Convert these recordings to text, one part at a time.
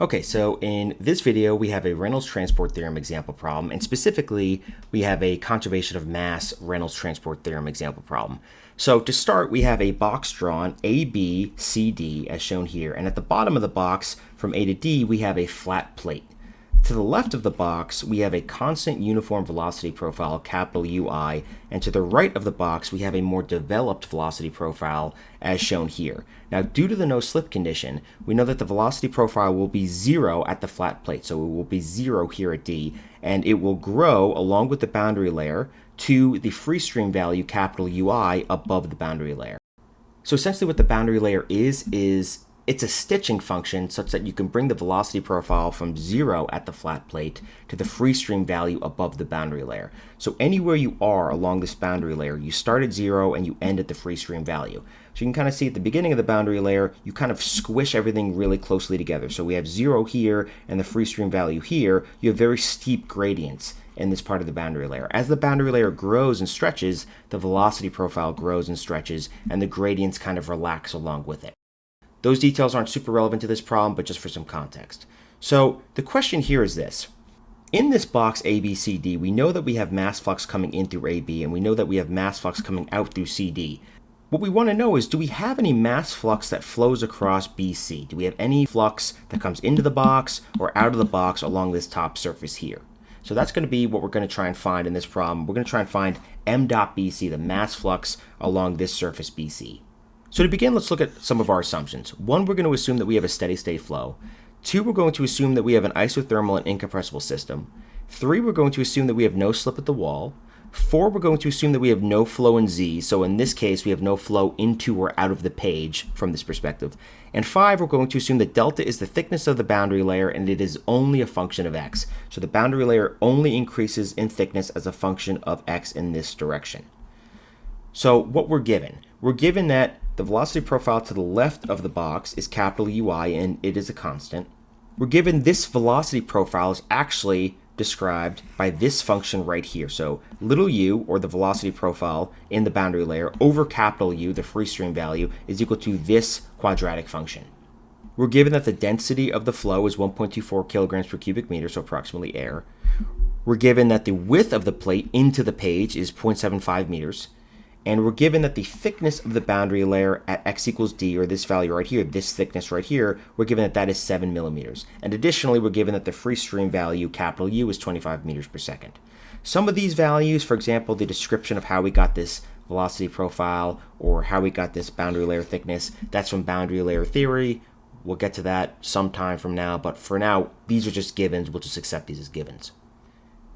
Okay, so in this video, we have a Reynolds transport theorem example problem, and specifically, we have a conservation of mass Reynolds transport theorem example problem. So to start, we have a box drawn, A, B, C, D, as shown here, and at the bottom of the box, from A to D, we have a flat plate. To the left of the box, we have a constant uniform velocity profile, capital UI, and to the right of the box, we have a more developed velocity profile, as shown here. Now, due to the no-slip condition, we know that the velocity profile will be 0 at the flat plate, so it will be 0 here at D, and it will grow along with the boundary layer to the free stream value, capital UI, above the boundary layer. So essentially what the boundary layer is it's a stitching function such that you can bring the velocity profile from 0 at the flat plate to the free stream value above the boundary layer. So anywhere you are along this boundary layer, you start at 0 and you end at the free stream value. So you can kind of see at the beginning of the boundary layer, you kind of squish everything really closely together. So we have 0 here and the free stream value here. You have very steep gradients in this part of the boundary layer. As the boundary layer grows and stretches, the velocity profile grows and stretches, and the gradients kind of relax along with it. Those details aren't super relevant to this problem, but just for some context. So the question here is this. In this box A, B, C, D, we know that we have mass flux coming in through AB, and we know that we have mass flux coming out through CD. What we want to know is, do we have any mass flux that flows across BC? Do we have any flux that comes into the box or out of the box along this top surface here? So that's going to be what we're going to try and find in this problem. We're going to try and find m dot BC, the mass flux along this surface BC. So to begin, let's look at some of our assumptions. 1, we're going to assume that we have a steady state flow. 2, we're going to assume that we have an isothermal and incompressible system. 3, we're going to assume that we have no slip at the wall. 4, we're going to assume that we have no flow in Z. So in this case, we have no flow into or out of the page from this perspective. And 5, we're going to assume that delta is the thickness of the boundary layer and it is only a function of X. So the boundary layer only increases in thickness as a function of X in this direction. So what we're given that the velocity profile to the left of the box is capital UI and it is a constant. We're given this velocity profile is actually described by this function right here. So little u, or the velocity profile in the boundary layer, over capital U, the free stream value, is equal to this quadratic function. We're given that the density of the flow is 1.24 kilograms per cubic meter, so approximately air. We're given that the width of the plate into the page is 0.75 meters. And we're given that the thickness of the boundary layer at x equals d, or this value right here, this thickness right here, we're given that that is 7 millimeters. And additionally, we're given that the free stream value, capital U, is 25 meters per second. Some of these values, for example, the description of how we got this velocity profile or how we got this boundary layer thickness, that's from boundary layer theory. We'll get to that sometime from now, but for now, these are just givens. We'll just accept these as givens.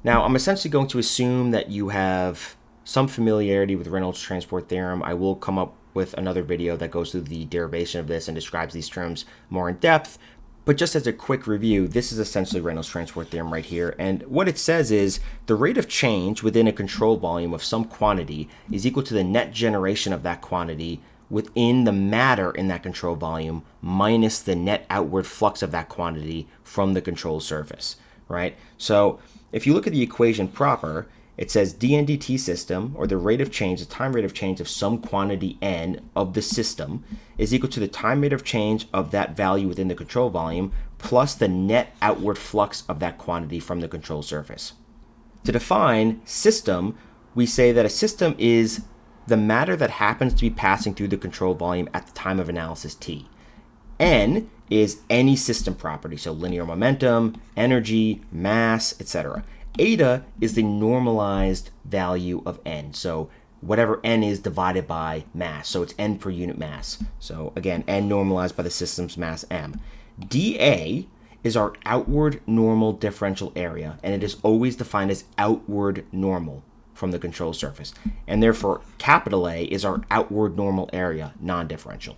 Now, I'm essentially going to assume that you have some familiarity with Reynolds transport theorem. I will come up with another video that goes through the derivation of this and describes these terms more in depth. But just as a quick review, this is essentially Reynolds transport theorem right here. And what it says is the rate of change within a control volume of some quantity is equal to the net generation of that quantity within the matter in that control volume minus the net outward flux of that quantity from the control surface, right? So if you look at the equation proper, it says dn dt system, or the rate of change, the time rate of change of some quantity n of the system, is equal to the time rate of change of that value within the control volume plus the net outward flux of that quantity from the control surface. To define system, we say that a system is the matter that happens to be passing through the control volume at the time of analysis t. N is any system property, so linear momentum, energy, mass, etc. Eta is the normalized value of n, so whatever n is divided by mass, so it's n per unit mass. So again, n normalized by the system's mass m. dA is our outward normal differential area, and it is always defined as outward normal from the control surface. And therefore, capital A is our outward normal area, non-differential.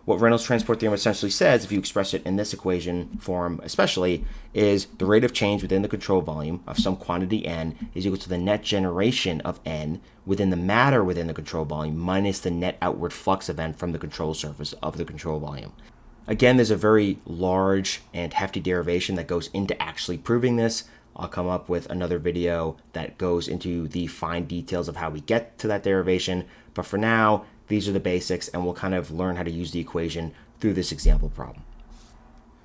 What Reynolds transport theorem essentially says, if you express it in this equation form especially, is the rate of change within the control volume of some quantity n is equal to the net generation of n within the matter within the control volume minus the net outward flux of n from the control surface of the control volume. Again, there's a very large and hefty derivation that goes into actually proving this. I'll come up with another video that goes into the fine details of how we get to that derivation, but for now, these are the basics, and we'll kind of learn how to use the equation through this example problem.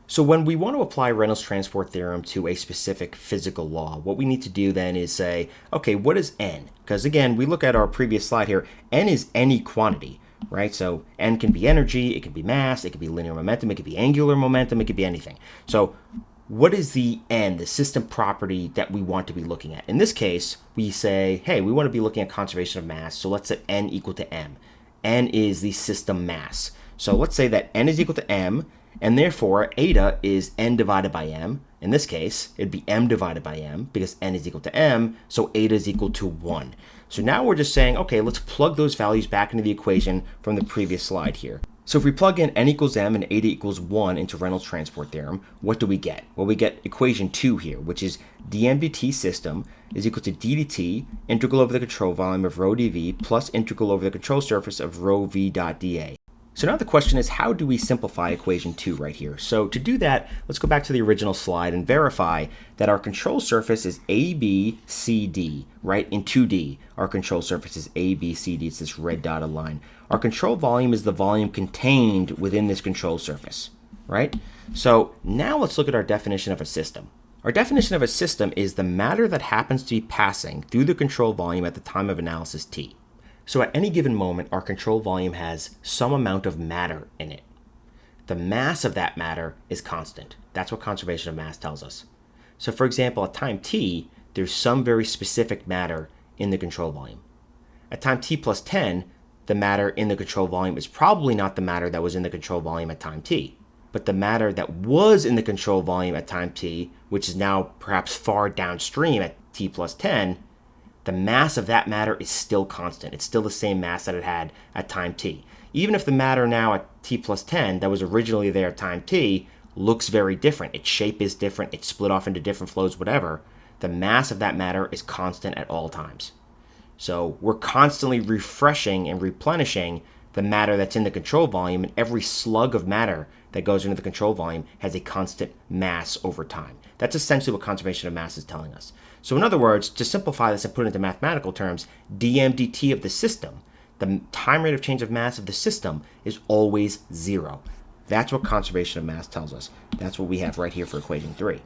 So when we want to apply Reynolds transport theorem to a specific physical law, what we need to do then is say, okay, what is n? Because again, we look at our previous slide here, n is any quantity, right? So n can be energy, it can be mass, it can be linear momentum, it could be angular momentum, it could be anything. So what is the n, the system property that we want to be looking at? In this case, we say, hey, we want to be looking at conservation of mass, so let's set n equal to m. N is the system mass. So let's say that n is equal to m, and therefore eta is n divided by m. In this case, it'd be m divided by m because n is equal to m, so eta is equal to 1. So now we're just saying, okay, let's plug those values back into the equation from the previous slide here. So if we plug in n equals m and eta equals 1 into Reynolds transport theorem, what do we get? Well, we get equation 2 here, which is dm dt system is equal to d dt, integral over the control volume of rho dv, plus integral over the control surface of rho v dot dA. So now the question is, how do we simplify equation 2 right here? So to do that, let's go back to the original slide and verify that our control surface is ABCD, right? In 2D, our control surface is ABCD. It's this red dotted line. Our control volume is the volume contained within this control surface, right? So now let's look at our definition of a system. Our definition of a system is the matter that happens to be passing through the control volume at the time of analysis t. So at any given moment, our control volume has some amount of matter in it. The mass of that matter is constant. That's what conservation of mass tells us. So for example, at time t, there's some very specific matter in the control volume. At time t plus 10, the matter in the control volume is probably not the matter that was in the control volume at time t, but the matter that was in the control volume at time t, which is now perhaps far downstream at t plus 10, the mass of that matter is still constant. It's still the same mass that it had at time t. Even if the matter now at t plus 10 that was originally there at time t looks very different, its shape is different, it's split off into different flows, whatever, the mass of that matter is constant at all times. So we're constantly refreshing and replenishing the matter that's in the control volume, and every slug of matter that goes into the control volume has a constant mass over time. That's essentially what conservation of mass is telling us. So in other words, to simplify this and put it into mathematical terms, dm dt of the system, the time rate of change of mass of the system, is always 0. That's what conservation of mass tells us. That's what we have right here for equation 3.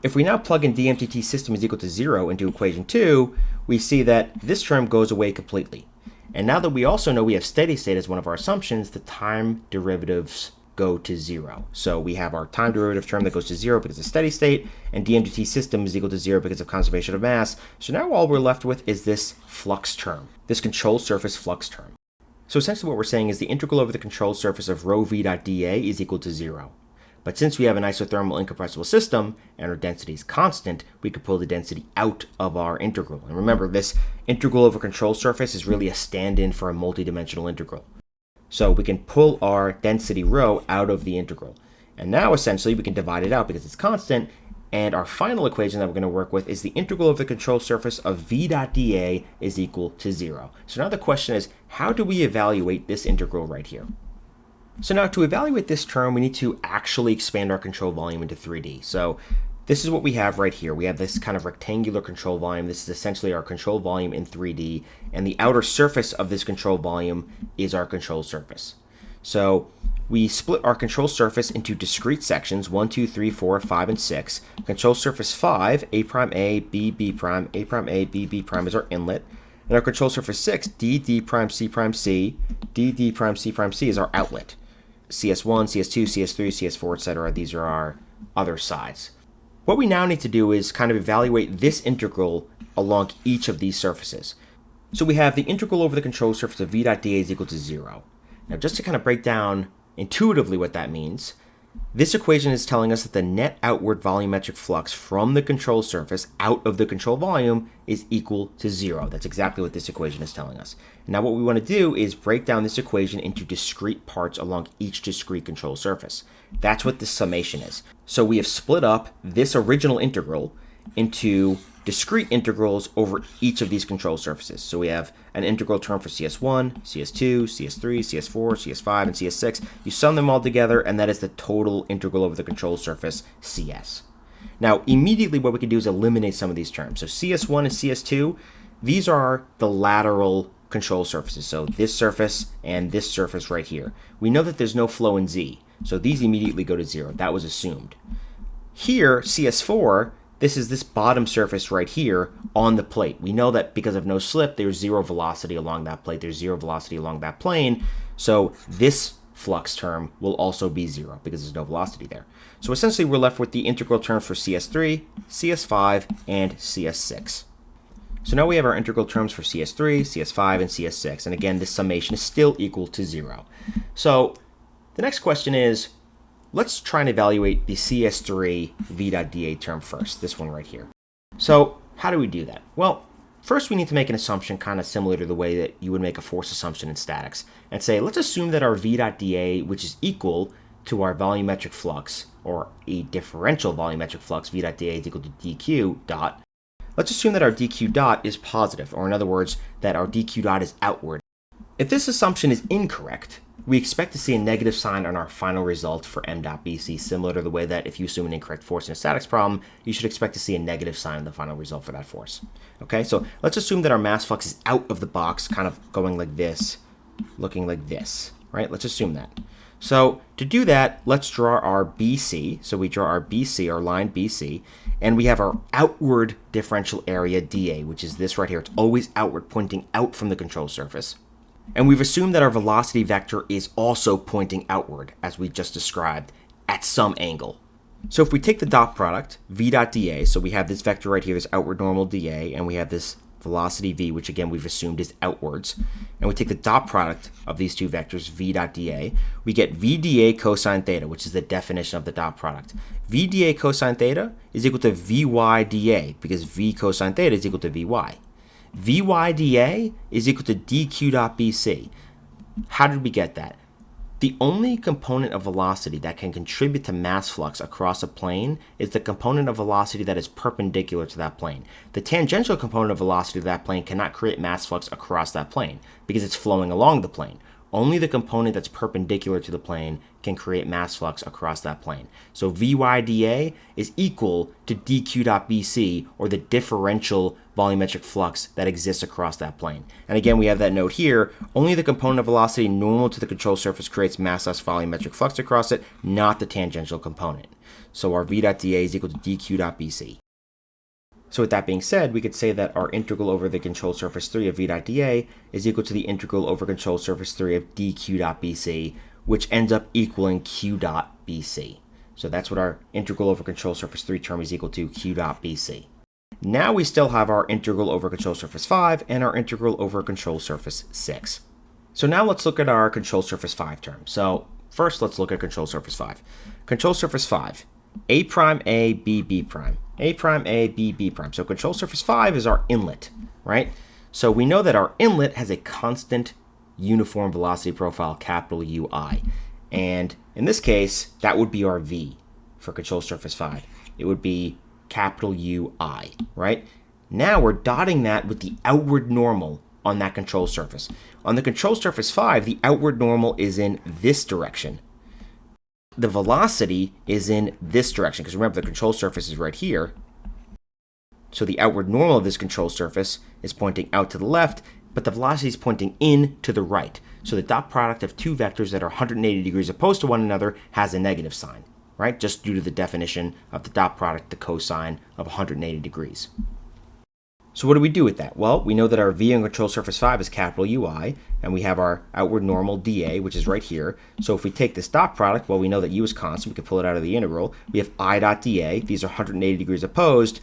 If we now plug in dm dt system is equal to 0 into equation 2, we see that this term goes away completely. And now that we also know we have steady state as one of our assumptions, the time derivatives go to 0. So we have our time derivative term that goes to 0 because of steady state, and dm dt system is equal to 0 because of conservation of mass. So now all we're left with is this flux term, this control surface flux term. So essentially what we're saying is the integral over the control surface of rho v dot dA is equal to 0. But since we have an isothermal incompressible system and our density is constant, we could pull the density out of our integral. And remember, this integral over control surface is really a stand-in for a multidimensional integral. So we can pull our density rho out of the integral. And now essentially we can divide it out because it's constant. And our final equation that we're going to work with is the integral of the control surface of v dot dA is equal to 0. So now the question is, how do we evaluate this integral right here? So now to evaluate this term, we need to actually expand our control volume into 3D. So this is what we have right here. We have this kind of rectangular control volume. This is essentially our control volume in 3D. And the outer surface of this control volume is our control surface. So we split our control surface into discrete sections, 1, 2, 3, 4, 5, and 6. Control surface 5, A prime A, B, B prime, A prime A, B, B prime is our inlet. And our control surface 6, D, D prime, C prime, C, D, D prime, C prime, C is our outlet. CS1, CS2, CS3, CS4, etc. These are our other sides. What we now need to do is kind of evaluate this integral along each of these surfaces. So we have the integral over the control surface of v dot dA is equal to 0. Now just to kind of break down intuitively what that means, this equation is telling us that the net outward volumetric flux from the control surface out of the control volume is equal to 0. That's exactly what this equation is telling us. Now what we want to do is break down this equation into discrete parts along each discrete control surface. That's what this summation is. So we have split up this original integral into discrete integrals over each of these control surfaces. So we have an integral term for CS1, CS2, CS3, CS4, CS5, and CS6. You sum them all together, and that is the total integral over the control surface, CS. Now, immediately what we can do is eliminate some of these terms. So CS1 and CS2, these are the lateral control surfaces. So this surface and this surface right here. We know that there's no flow in Z. So these immediately go to 0. That was assumed. Here, CS4, this is this bottom surface right here on the plate. We know that because of no slip, there's 0 velocity along that plate. There's 0 velocity along that plane. So this flux term will also be 0 because there's no velocity there. So essentially, we're left with the integral terms for CS3, CS5, and CS6. So now we have our integral terms for CS3, CS5, and CS6. And again, this summation is still equal to 0. So the next question is, let's try and evaluate the CS3 v.dA term first, this one right here. So how do we do that? Well, first we need to make an assumption kind of similar to the way that you would make a force assumption in statics and say, let's assume that our v.dA, which is equal to our volumetric flux, or a differential volumetric flux, v.dA is equal to dq dot. Let's assume that our dq dot is positive, or in other words, that our dq dot is outward. If this assumption is incorrect, we expect to see a negative sign on our final result for m.bc, similar to the way that if you assume an incorrect force in a statics problem, you should expect to see a negative sign in the final result for that force. Okay, so let's assume that our mass flux is out of the box, kind of going like this, looking like this, right? Let's assume that. So to do that, let's draw our BC. So we draw our BC, our line BC, and we have our outward differential area dA, which is this right here. It's always outward, pointing out from the control surface. And we've assumed that our velocity vector is also pointing outward, as we just described, at some angle. So if we take the dot product, v.dA, so we have this vector right here, this outward normal dA, and we have this velocity v, which again we've assumed is outwards, and we take the dot product of these two vectors, v.dA, we get vdA cosine theta, which is the definition of the dot product. vdA cosine theta is equal to vy.dA, because v cosine theta is equal to vy. vy.dA is equal to dq.bc. How did we get that? The only component of velocity that can contribute to mass flux across a plane is the component of velocity that is perpendicular to that plane. The tangential component of velocity of that plane cannot create mass flux across that plane because it's flowing along the plane. Only the component that's perpendicular to the plane can create mass flux across that plane. So vy.dA is equal to dq.bc, or the differential volumetric flux that exists across that plane. And again, we have that note here. Only the component of velocity normal to the control surface creates mass less volumetric flux across it, not the tangential component. So our v.dA is equal to dq.bc. So with that being said, we could say that our integral over the control surface 3 of v.dA is equal to the integral over control surface 3 of dq.bc, which ends up equaling q.bc. So that's what our integral over control surface 3 term is equal to, q.bc. Now we still have our integral over control surface 5 and our integral over control surface 6. So now let's look at our control surface 5 term. So first let's look at control surface 5. Control surface 5, A prime A, B, B prime. A prime A, B, B prime. So control surface 5 is our inlet, right? So we know that our inlet has a constant uniform velocity profile, capital UI. And in this case, that would be our V for control surface 5. It would be capital UI, right? Now we're dotting that with the outward normal on that control surface. On the control surface 5, the outward normal is in this direction. The velocity is in this direction, because remember the control surface is right here. So the outward normal of this control surface is pointing out to the left, but the velocity is pointing in to the right. So the dot product of two vectors that are 180 degrees opposed to one another has a negative sign, right? Just due to the definition of the dot product, the cosine of 180 degrees. So what do we do with that? Well, we know that our V on control surface 5 is capital UI, and we have our outward normal dA, which is right here. So if we take this dot product, well, we know that U is constant. We can pull it out of the integral. We have I dot dA. These are 180 degrees opposed.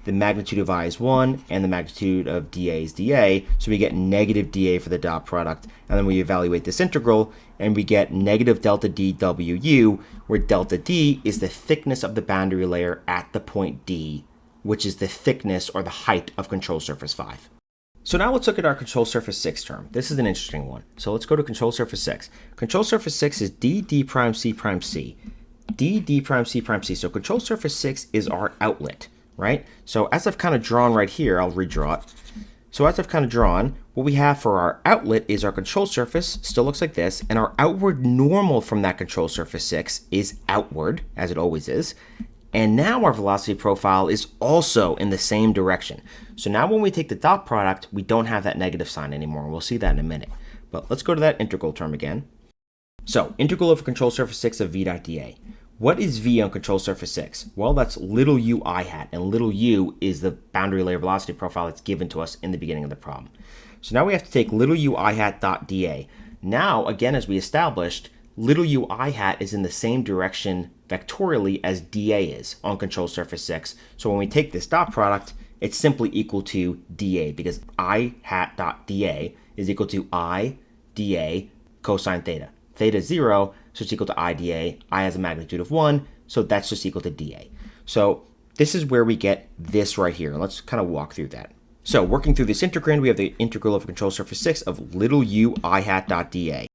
The magnitude of I is 1, and the magnitude of dA is dA. So we get negative dA for the dot product. And then we evaluate this integral, and we get negative delta D WU, where delta D is the thickness of the boundary layer at the point D, which is the thickness or the height of control surface 5. So now let's look at our control surface 6 term. This is an interesting one. So let's go to control surface 6. Control surface 6 is D, D prime, C prime, C. D, D prime, C prime, C. So control surface 6 is our outlet, right? So as I've kind of drawn right here, I'll redraw it. So as I've kind of drawn, what we have for our outlet is our control surface, still looks like this, and our outward normal from that control surface 6 is outward, as it always is. And now our velocity profile is also in the same direction. So now when we take the dot product, we don't have that negative sign anymore. We'll see that in a minute. But let's go to that integral term again. So, integral over control surface 6 of v dot dA. What is v on control surface 6? Well, that's little u I hat, and little u is the boundary layer velocity profile that's given to us in the beginning of the problem. So now we have to take little u I hat dot dA. Now, again, as we established, little u I hat is in the same direction vectorially as dA is on control surface 6. So when we take this dot product, it's simply equal to dA, because I hat dot dA is equal to I dA cosine theta. Theta is 0, so it's equal to I dA. I has a magnitude of 1, so that's just equal to dA. So this is where we get this right here. Let's kind of walk through that. So working through this integrand, we have the integral over control surface 6 of little u I hat dot dA.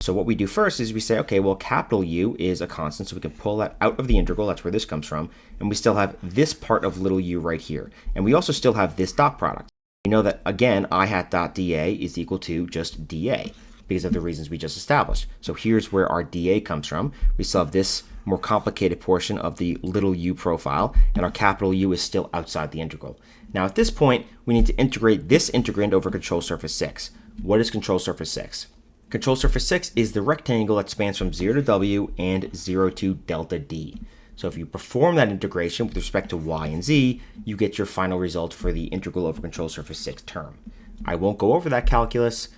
So what we do first is we say, okay, well, capital U is a constant, so we can pull that out of the integral. That's where this comes from. And we still have this part of little u right here. And we also still have this dot product. We know that, again, I hat dot dA is equal to just dA because of the reasons we just established. So here's where our dA comes from. We still have this more complicated portion of the little u profile, and our capital U is still outside the integral. Now at this point, we need to integrate this integrand over control surface 6. What is control surface 6? Control surface 6 is the rectangle that spans from 0 to w and 0 to delta d. So if you perform that integration with respect to y and z, you get your final result for the integral over control surface 6 term. I won't go over that calculus,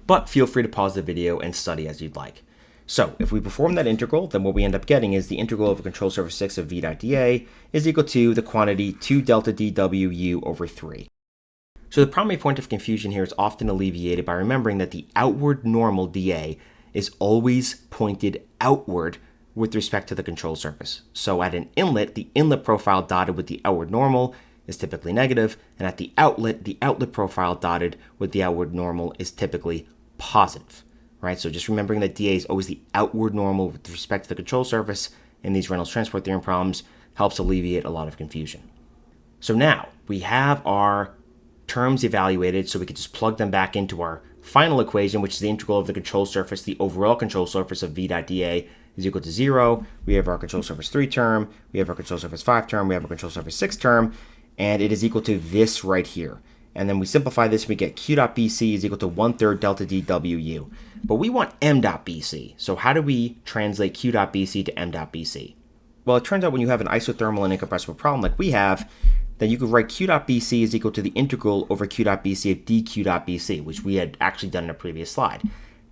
but feel free to pause the video and study as you'd like. So if we perform that integral, then what we end up getting is the integral over control surface 6 of v dot dA is equal to the quantity 2 delta dw u over 3. So the primary point of confusion here is often alleviated by remembering that the outward normal dA is always pointed outward with respect to the control surface. So at an inlet, the inlet profile dotted with the outward normal is typically negative, and at the outlet profile dotted with the outward normal is typically positive, right? So just remembering that dA is always the outward normal with respect to the control surface in these Reynolds transport theorem problems helps alleviate a lot of confusion. So now we have our terms evaluated, so we could just plug them back into our final equation, which is the integral of the control surface, the overall control surface of v dot dA is equal to 0. We have our control surface 3 term, we have our control surface 5 term, we have our control surface 6 term, and it is equal to this right here. And then we simplify this, we get q dot bc is equal to 1/3 delta dwu. But we want m dot bc. So how do we translate q dot bc to m dot bc? Well, it turns out when you have an isothermal and incompressible problem like we have, then you could write q dot bc is equal to the integral over q dot bc of dq dot bc, which we had actually done in a previous slide.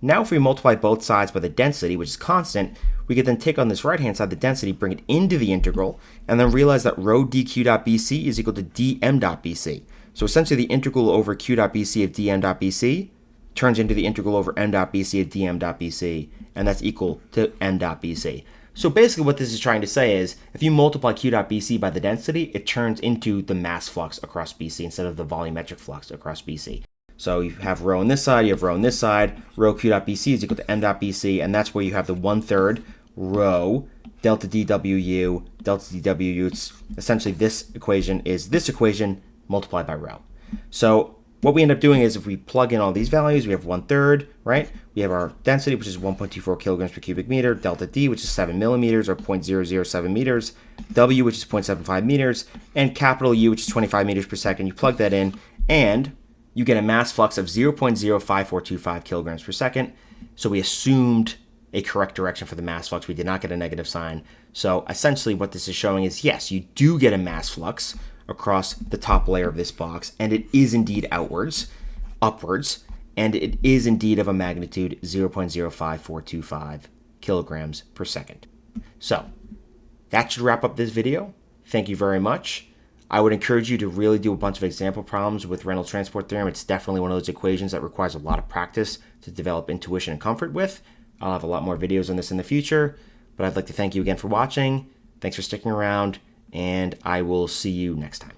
Now if we multiply both sides by the density, which is constant, we could then take on this right-hand side, the density, bring it into the integral, and then realize that rho dq dot bc is equal to dm dot bc. So essentially the integral over q dot bc of dm dot bc turns into the integral over m dot bc of dm dot bc, and that's equal to m dot bc. So basically what this is trying to say is, if you multiply q dot bc by the density, it turns into the mass flux across bc instead of the volumetric flux across bc. So you have rho on this side, you have rho on this side, rho q dot bc is equal to m dot bc, and that's where you have the 1/3 rho delta dwu, delta dwu. It's essentially this equation is this equation multiplied by rho. So what we end up doing is if we plug in all these values, we have 1/3, right? We have our density, which is 1.24 kilograms per cubic meter, delta D, which is 7 millimeters or 0.007 meters, W, which is 0.75 meters, and capital U, which is 25 meters per second. You plug that in, and you get a mass flux of 0.05425 kilograms per second. So we assumed a correct direction for the mass flux. We did not get a negative sign. So essentially what this is showing is, yes, you do get a mass flux across the top layer of this box, and it is indeed upwards, and it is indeed of a magnitude 0.05425 kilograms per second. So that should wrap up this video. Thank you very much. I would encourage you to really do a bunch of example problems with Reynolds transport theorem. It's definitely one of those equations that requires a lot of practice to develop intuition and comfort with. I'll have a lot more videos on this in the future, but I'd like to thank you again for watching. Thanks for sticking around, and I will see you next time.